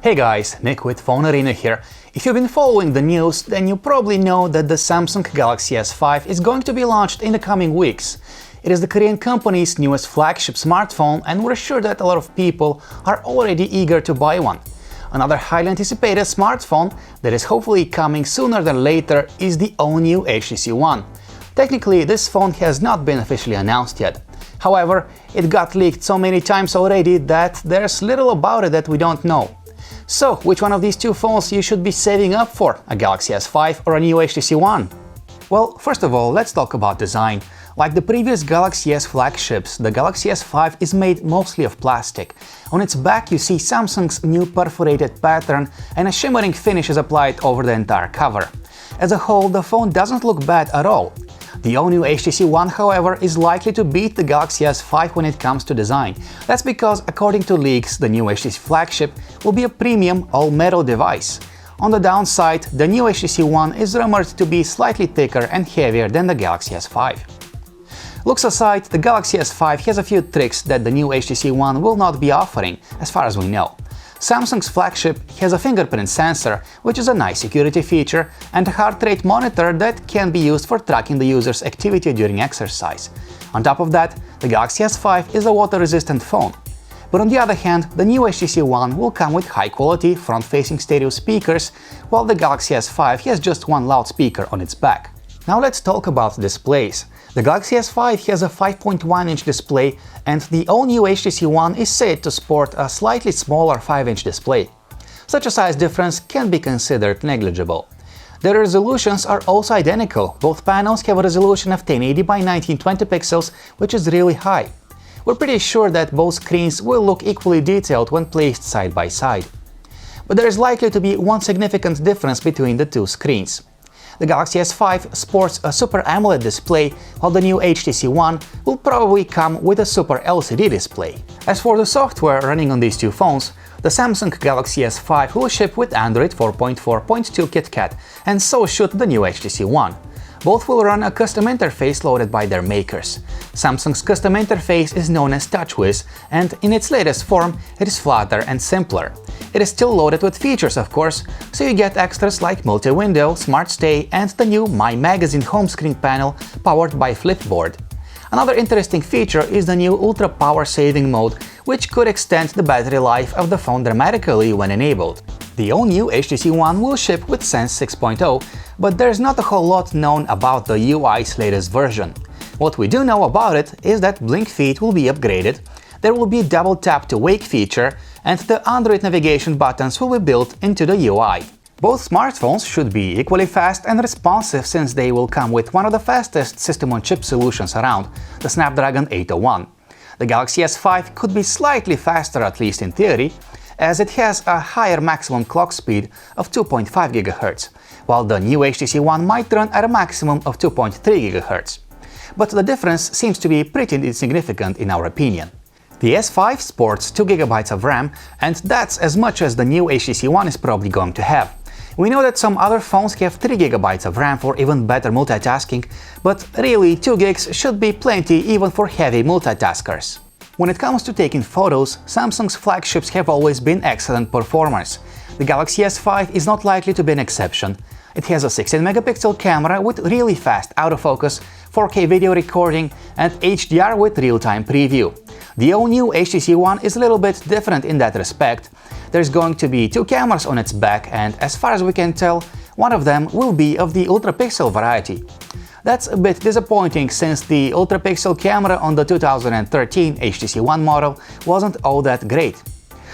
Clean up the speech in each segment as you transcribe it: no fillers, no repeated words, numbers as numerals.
Hey guys, Nick with PhoneArena here. If you've been following the news, then you probably know that the Samsung Galaxy S5 is going to be launched in the coming weeks. It is the Korean company's newest flagship smartphone, and we're sure that a lot of people are already eager to buy one. Another highly anticipated smartphone that is hopefully coming sooner than later is the All New HTC One. Technically, this phone has not been officially announced yet. However, it got leaked so many times already that there's little about it that we don't know. So, which one of these two phones you should be saving up for, a Galaxy S5 or a new HTC One? Well, first of all, let's talk about design. Like the previous Galaxy S flagships, the Galaxy S5 is made mostly of plastic. On its back you see Samsung's new perforated pattern, and a shimmering finish is applied over the entire cover. As a whole, the phone doesn't look bad at all. The all-new HTC One, however, is likely to beat the Galaxy S5 when it comes to design. That's because, according to leaks, the new HTC flagship will be a premium all-metal device. On the downside, the new HTC One is rumored to be slightly thicker and heavier than the Galaxy S5. Looks aside, the Galaxy S5 has a few tricks that the new HTC One will not be offering, as far as we know. Samsung's flagship has a fingerprint sensor, which is a nice security feature, and a heart rate monitor that can be used for tracking the user's activity during exercise. On top of that, the Galaxy S5 is a water-resistant phone. But on the other hand, the new HTC One will come with high-quality front-facing stereo speakers, while the Galaxy S5 has just one loudspeaker on its back. Now let's talk about displays. The Galaxy S5 has a 5.1-inch display, and the all-new HTC One is said to sport a slightly smaller 5-inch display. Such a size difference can be considered negligible. Their resolutions are also identical. Both panels have a resolution of 1080 by 1920 pixels, which is really high. We're pretty sure that both screens will look equally detailed when placed side by side. But there is likely to be one significant difference between the two screens. The Galaxy S5 sports a Super AMOLED display, while the new HTC One will probably come with a Super LCD display. As for the software running on these two phones, the Samsung Galaxy S5 will ship with Android 4.4.2 KitKat, and so should the new HTC One. Both will run a custom interface loaded by their makers. Samsung's custom interface is known as TouchWiz, and in its latest form, it is flatter and simpler. It is still loaded with features, of course, so you get extras like multi-window, smart stay, and the new My Magazine home screen panel powered by Flipboard. Another interesting feature is the new Ultra Power Saving mode, which could extend the battery life of the phone dramatically when enabled. The all-new HTC One will ship with Sense 6.0, but there's not a whole lot known about the UI's latest version. What we do know about it is that Blink Feed will be upgraded, there will be double tap to wake feature, and the Android navigation buttons will be built into the UI. Both smartphones should be equally fast and responsive, since they will come with one of the fastest system-on-chip solutions around, the Snapdragon 801. The Galaxy S5 could be slightly faster, at least in theory, as it has a higher maximum clock speed of 2.5 GHz, while the new HTC One might run at a maximum of 2.3 GHz. But the difference seems to be pretty insignificant in our opinion. The S5 sports 2 GB of RAM, and that's as much as the new HTC One is probably going to have. We know that some other phones have 3 GB of RAM for even better multitasking, but really 2 gigs should be plenty even for heavy multitaskers. When it comes to taking photos, Samsung's flagships have always been excellent performers. The Galaxy S5 is not likely to be an exception. It has a 16-megapixel camera with really fast autofocus, 4K video recording, and HDR with real-time preview. The all-new HTC One is a little bit different in that respect. There's going to be 2 cameras on its back, and as far as we can tell, one of them will be of the ultra-pixel variety. That's a bit disappointing, since the ultra-pixel camera on the 2013 HTC One model wasn't all that great.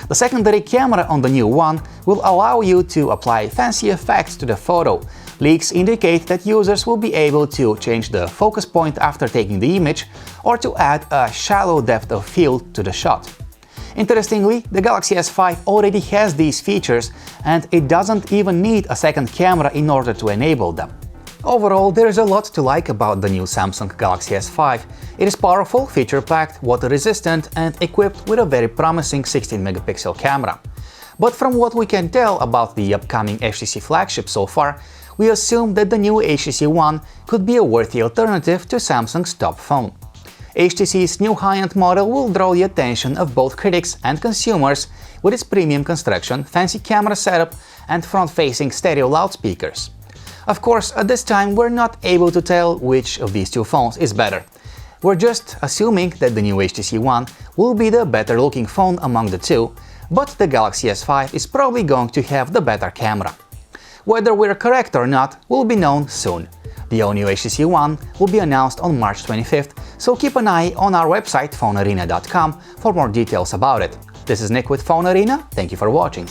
The secondary camera on the new one will allow you to apply fancy effects to the photo. Leaks indicate that users will be able to change the focus point after taking the image, or to add a shallow depth of field to the shot. Interestingly, the Galaxy S5 already has these features, and it doesn't even need a second camera in order to enable them. Overall, there is a lot to like about the new Samsung Galaxy S5. It is powerful, feature-packed, water-resistant, and equipped with a very promising 16-megapixel camera. But from what we can tell about the upcoming HTC flagship so far, we assume that the new HTC One could be a worthy alternative to Samsung's top phone. HTC's new high-end model will draw the attention of both critics and consumers with its premium construction, fancy camera setup and front-facing stereo loudspeakers. Of course, at this time we're not able to tell which of these two phones is better. We're just assuming that the new HTC One will be the better-looking phone among the two, but the Galaxy S5 is probably going to have the better camera. Whether we're correct or not will be known soon. The All New HTC One will be announced on March 25th, so keep an eye on our website PhoneArena.com for more details about it. This is Nick with PhoneArena, thank you for watching.